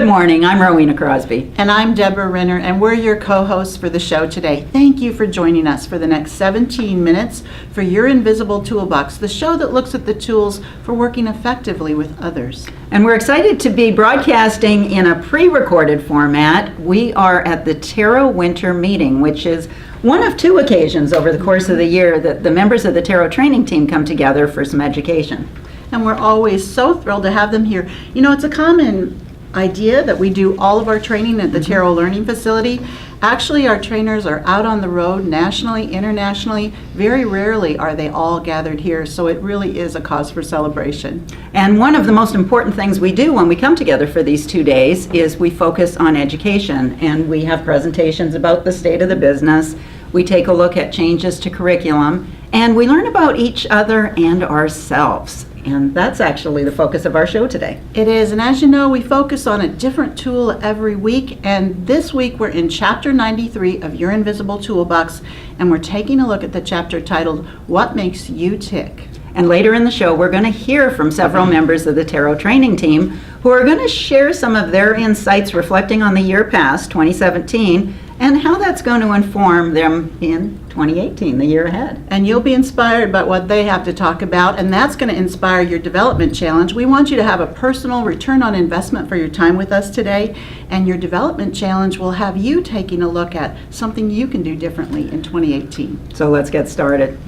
Good morning, I'm Rowena Crosby. And I'm Deborah Renner, and we're your co-hosts for the show today. Thank you for joining us for the next 17 minutes for your Invisible Toolbox, the show that looks at the tools for working effectively with others. And we're excited to be broadcasting in a pre-recorded format. We are at the Tero Winter Meeting, which is one of two occasions over the course of the year that the members of the Tero training team come together for some education. And we're always so thrilled to have them here. You know, it's a common idea that we do all of our training at the Tero Learning Facility. Actually, our trainers are out on the road nationally, internationally. Very rarely are they all gathered here, so it really is a cause for celebration. And one of the most important things we do when we come together for these 2 days is we focus on education, and we have presentations about the state of the business. We take a look at changes to curriculum, and we learn about each other and ourselves. And that's actually the focus of our show today. It is, and as you know, we focus on a different tool every week, and this week we're in Chapter 93 of Your Invisible Toolbox, and we're taking a look at the chapter titled, What Makes You Tick? And later in the show, we're going to hear from several members of the Tero training team who are going to share some of their insights reflecting on the year past, 2017, and how that's going to inform them in 2018, the year ahead. And you'll be inspired by what they have to talk about, and that's going to inspire your development challenge. We want you to have a personal return on investment for your time with us today, and your development challenge will have you taking a look at something you can do differently in 2018. So let's get started.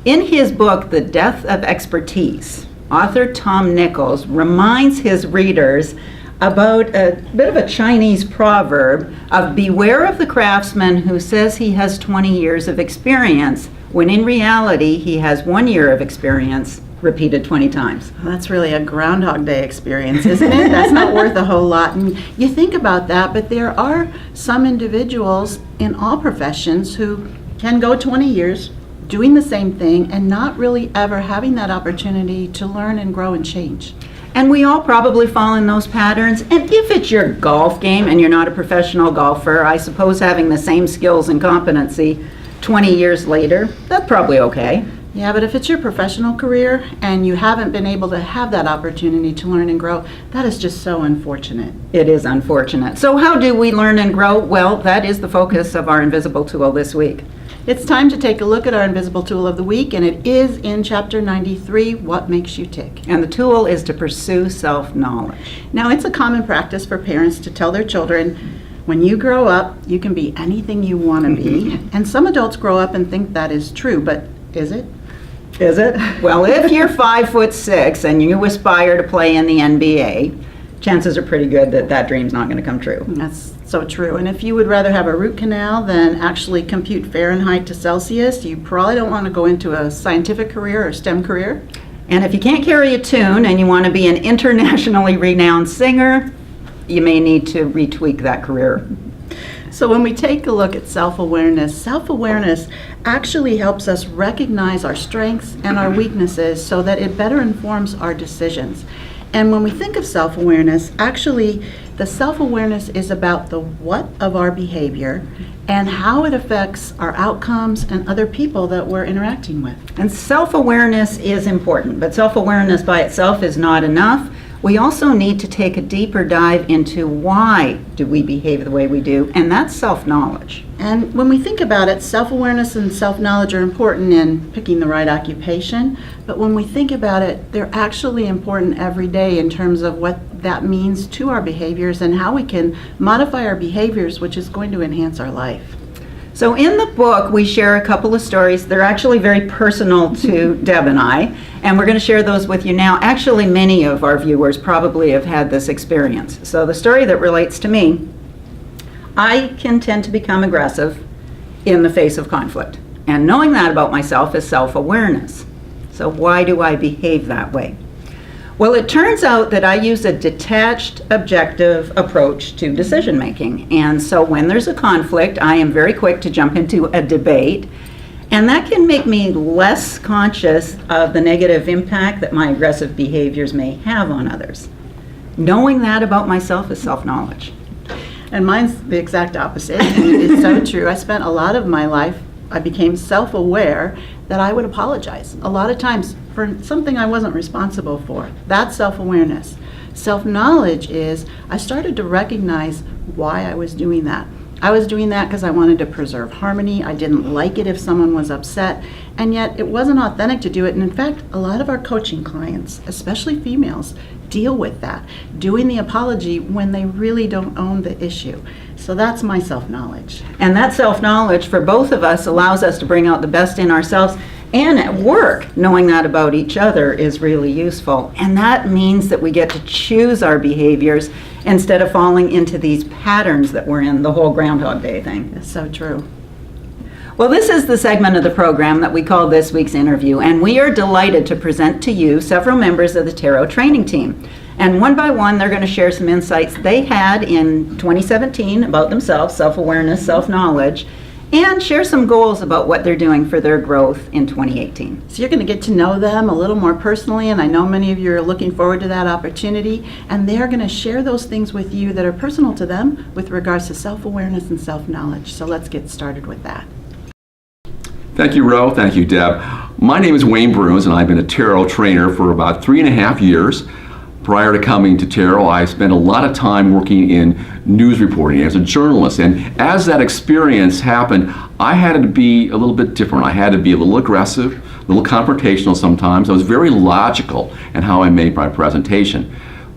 In his book, The Death of Expertise, author Tom Nichols reminds his readers about a bit of a Chinese proverb of beware of the craftsman who says he has 20 years of experience, when in reality he has 1 year of experience repeated 20 times. Well, that's really a Groundhog Day experience, isn't it? That's not worth a whole lot. And you think about that, but there are some individuals in all professions who can go 20 years doing the same thing and not really ever having that opportunity to learn and grow and change. And we all probably fall in those patterns. And if it's your golf game and you're not a professional golfer, I suppose having the same skills and competency 20 years later, that's probably okay. Yeah, but if it's your professional career and you haven't been able to have that opportunity to learn and grow, that is just so unfortunate. It is unfortunate. So how do we learn and grow? Well, that is the focus of our Invisible Tool this week. It's time to take a look at our Invisible Tool of the Week, and it is in Chapter 93, What Makes You Tick? And the tool is to pursue self-knowledge. Now, it's a common practice for parents to tell their children, when you grow up, you can be anything you want to be. And some adults grow up and think that is true, but is it? Is it? Well, if you're 5'6" and you aspire to play in the NBA, chances are pretty good that that dream's not going to come true. That's so true. And if you would rather have a root canal than actually compute Fahrenheit to Celsius, you probably don't want to go into a scientific career or STEM career. And if you can't carry a tune and you want to be an internationally renowned singer, you may need to retweak that career. So when we take a look at self-awareness actually helps us recognize our strengths and our weaknesses so that it better informs our decisions. And when we think of self-awareness, actually the self-awareness is about the what of our behavior and how it affects our outcomes and other people that we're interacting with. And self-awareness is important, but self-awareness by itself is not enough. We also need to take a deeper dive into why do we behave the way we do, and that's self-knowledge. And when we think about it, self-awareness and self-knowledge are important in picking the right occupation, but when we think about it, they're actually important every day in terms of what that means to our behaviors and how we can modify our behaviors, which is going to enhance our life. So in the book, we share a couple of stories. They're actually very personal to Deb and I, and we're going to share those with you now. Actually, many of our viewers probably have had this experience. So the story that relates to me, I can tend to become aggressive in the face of conflict. And knowing that about myself is self-awareness. So why do I behave that way? Well, it turns out that I use a detached, objective approach to decision making. And so when there's a conflict, I am very quick to jump into a debate. And that can make me less conscious of the negative impact that my aggressive behaviors may have on others. Knowing that about myself is self-knowledge. And mine's the exact opposite. It's so true. I spent a lot of my life, I became self-aware that I would apologize a lot of times for something I wasn't responsible for. That's self-awareness. Self-knowledge is I started to recognize why I was doing that. I was doing that because I wanted to preserve harmony. I didn't like it if someone was upset, and yet it wasn't authentic to do it. And in fact, a lot of our coaching clients, especially females, deal with that, doing the apology when they really don't own the issue. So that's my self-knowledge. And that self-knowledge for both of us allows us to bring out the best in ourselves. And at work, knowing that about each other is really useful. And that means that we get to choose our behaviors instead of falling into these patterns that we're in, the whole Groundhog Day thing. That's so true. Well, this is the segment of the program that we call This Week's Interview, and we are delighted to present to you several members of the Tero training team. And one by one, they're going to share some insights they had in 2017 about themselves, self-awareness, self-knowledge, and share some goals about what they're doing for their growth in 2018. So you're going to get to know them a little more personally, and I know many of you are looking forward to that opportunity, and they're going to share those things with you that are personal to them with regards to self-awareness and self-knowledge. So let's get started with that. Thank you, Ro. Thank you, Deb. My name is Wayne Bruins, and I've been a Tero trainer for about 3.5 years. Prior to coming to Tero, I spent a lot of time working in news reporting as a journalist, and as that experience happened, I had to be a little bit different. I had to be a little aggressive, a little confrontational sometimes. I was very logical in how I made my presentation.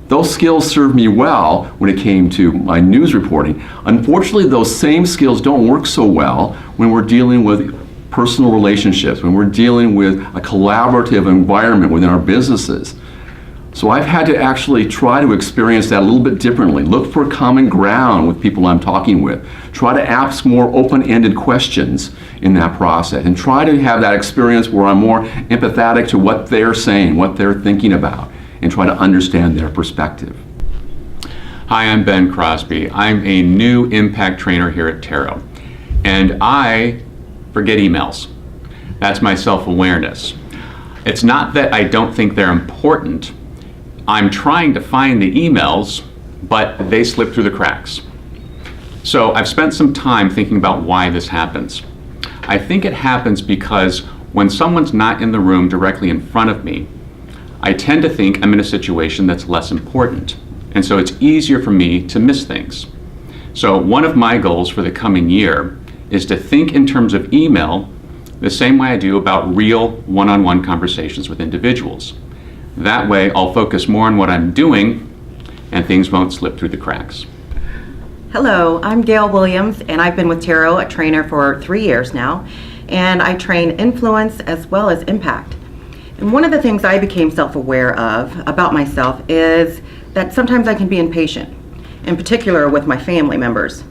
Those skills served me well when it came to my news reporting. Unfortunately, those same skills don't work so well when we're dealing with personal relationships, when we're dealing with a collaborative environment within our businesses. So I've had to actually try to experience that a little bit differently, look for common ground with people I'm talking with, try to ask more open-ended questions in that process, and try to have that experience where I'm more empathetic to what they're saying, what they're thinking about, and try to understand their perspective. Hi, I'm Ben Crosby. I'm a new impact trainer here at Tero, and I forget emails. That's my self-awareness. It's not that I don't think they're important. I'm trying to find the emails, but they slip through the cracks. So I've spent some time thinking about why this happens. I think it happens because when someone's not in the room directly in front of me, I tend to think I'm in a situation that's less important. And so it's easier for me to miss things. So one of my goals for the coming year is to think in terms of email the same way I do about real one-on-one conversations with individuals. That way, I'll focus more on what I'm doing, and things won't slip through the cracks. Hello, I'm Gail Williams, and I've been with Tero, a trainer for 3 years now, and I train influence as well as impact. And one of the things I became self-aware of about myself is that sometimes I can be impatient, in particular with my family members.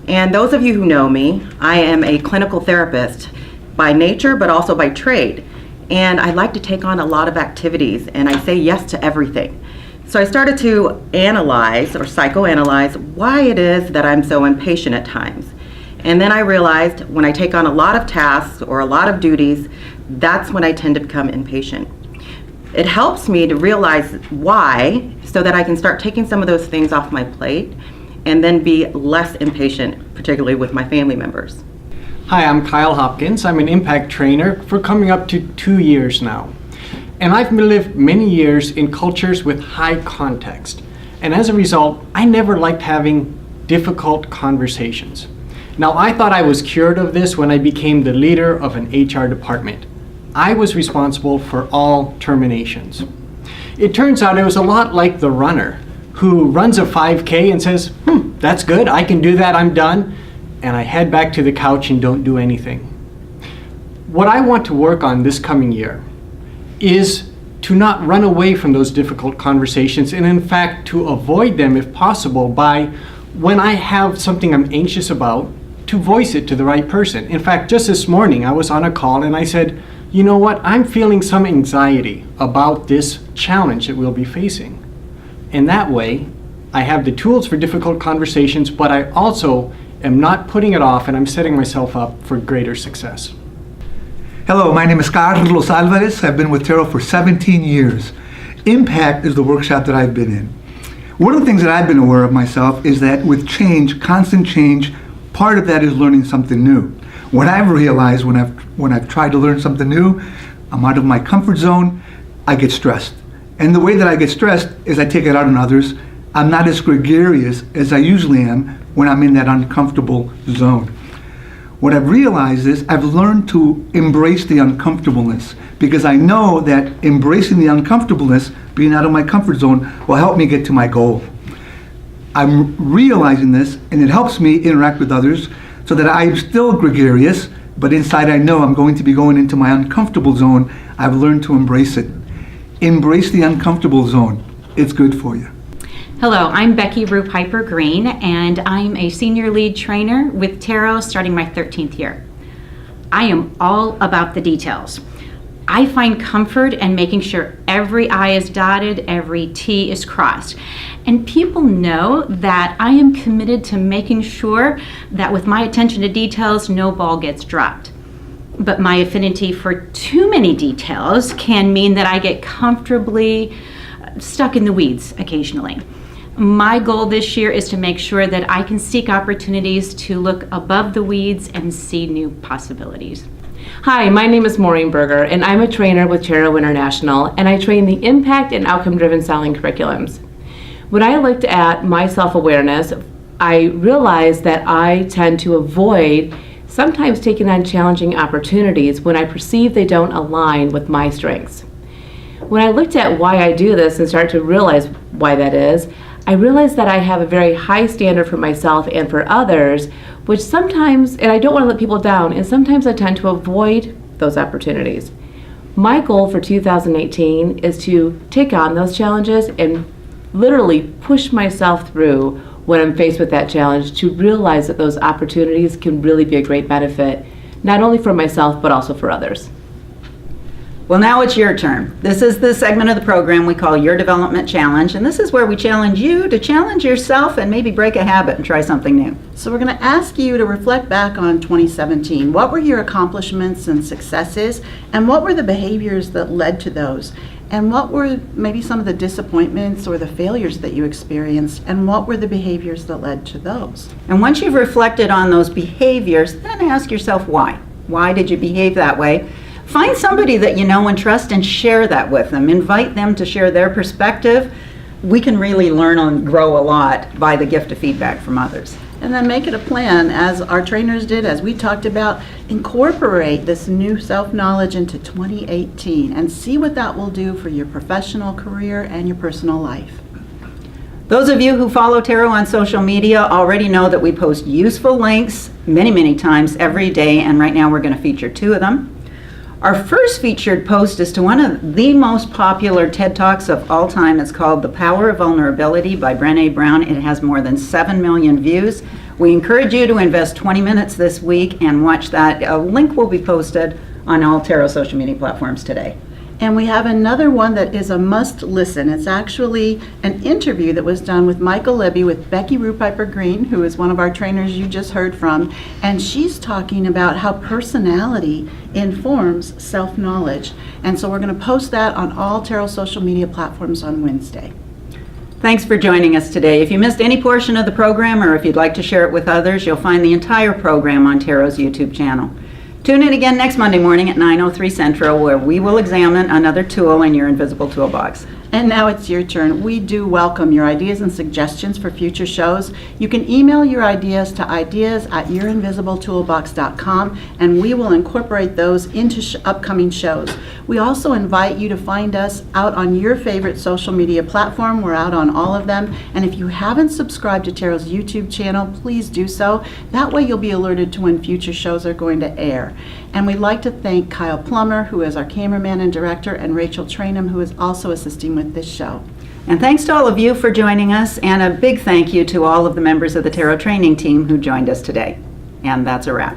And those of you who know me, I am a clinical therapist by nature, but also by trade. And I like to take on a lot of activities, and I say yes to everything. So I started to analyze or psychoanalyze why it is that I'm so impatient at times. And then I realized when I take on a lot of tasks or a lot of duties, that's when I tend to become impatient. It helps me to realize why so that I can start taking some of those things off my plate and then be less impatient, particularly with my family members. Hi, I'm Kyle Hopkins. I'm an impact trainer for coming up to 2 years now. And I've lived many years in cultures with high context. And as a result, I never liked having difficult conversations. Now, I thought I was cured of this when I became the leader of an HR department. I was responsible for all terminations. It turns out it was a lot like the runner who runs a 5K and says, that's good, I can do that, I'm done. And I head back to the couch and don't do anything. What I want to work on this coming year is to not run away from those difficult conversations, and in fact to avoid them if possible by, when I have something I'm anxious about, to voice it to the right person. In fact, just this morning I was on a call and I said, you know what, I'm feeling some anxiety about this challenge that we'll be facing. And that way, I have the tools for difficult conversations, but I also am not putting it off, and I'm setting myself up for greater success. Hello, my name is Carlos Alvarez. I've been with Tero for 17 years. Impact is the workshop that I've been in. One of the things that I've been aware of myself is that with change, constant change, part of that is learning something new. What I've realized when I've tried to learn something new, I'm out of my comfort zone, I get stressed. And the way that I get stressed is I take it out on others. I'm not as gregarious as I usually am when I'm in that uncomfortable zone. What I've realized is I've learned to embrace the uncomfortableness, because I know that embracing the uncomfortableness, being out of my comfort zone, will help me get to my goal. I'm realizing this, and it helps me interact with others so that I'm still gregarious, but inside I know I'm going to be going into my uncomfortable zone. I've learned to embrace it. Embrace the uncomfortable zone. It's good for you. Hello, I'm Becky Ruth Green, and I'm a senior lead trainer with Tero starting my 13th year. I am all about the details. I find comfort in making sure every I is dotted, every T is crossed. And people know that I am committed to making sure that with my attention to details, no ball gets dropped. But my affinity for too many details can mean that I get comfortably stuck in the weeds occasionally. My goal this year is to make sure that I can seek opportunities to look above the weeds and see new possibilities. Hi, my name is Maureen Berger, and I'm a trainer with Tero International, and I train the impact and outcome-driven selling curriculums. When I looked at my self-awareness, I realized that I tend to avoid sometimes taking on challenging opportunities when I perceive they don't align with my strengths. When I looked at why I do this and started to realize why that is, I realized that I have a very high standard for myself and for others, which sometimes, and I don't want to let people down, and sometimes I tend to avoid those opportunities. My goal for 2018 is to take on those challenges and literally push myself through when I'm faced with that challenge, to realize that those opportunities can really be a great benefit, not only for myself, but also for others. Well, now it's your turn. This is the segment of the program we call Your Development Challenge, and this is where we challenge you to challenge yourself and maybe break a habit and try something new. So we're going to ask you to reflect back on 2017. What were your accomplishments and successes, and what were the behaviors that led to those? And what were maybe some of the disappointments or the failures that you experienced, and what were the behaviors that led to those? And once you've reflected on those behaviors, then ask yourself why. Why did you behave that way? Find somebody that you know and trust and share that with them. Invite them to share their perspective. We can really learn and grow a lot by the gift of feedback from others. And then make it a plan, as our trainers did, as we talked about. Incorporate this new self-knowledge into 2018 and see what that will do for your professional career and your personal life. Those of you who follow Tero on social media already know that we post useful links many times every day, and right now we're going to feature 2 of them. Our first featured post is to one of the most popular TED Talks of all time. It's called The Power of Vulnerability by Brené Brown. It has more than 7 million views. We encourage you to invest 20 minutes this week and watch that. A link will be posted on all Tero social media platforms today. And we have another one that is a must listen. It's actually an interview that was done with Michael Libby with Becky Ruth Green, who is one of our trainers you just heard from. And she's talking about how personality informs self-knowledge. And so we're going to post that on all Tero social media platforms on Wednesday. Thanks for joining us today. If you missed any portion of the program, or if you'd like to share it with others, you'll find the entire program on Tero's YouTube channel. Tune in again next Monday morning at 9:03 Central, where we will examine another tool in your Invisible Toolbox. And now it's your turn. We do welcome your ideas and suggestions for future shows. You can email your ideas to ideas@yourinvisiblettoolbox.com, and we will incorporate those into upcoming shows. We also invite you to find us out on your favorite social media platform. We're out on all of them. And if you haven't subscribed to Tero's YouTube channel, please do so. That way you'll be alerted to when future shows are going to air. And we'd like to thank Kyle Plummer, who is our cameraman and director, and Rachel Trainham, who is also assisting with this show. And thanks to all of you for joining us, and a big thank you to all of the members of the Tero training team who joined us today. And that's a wrap.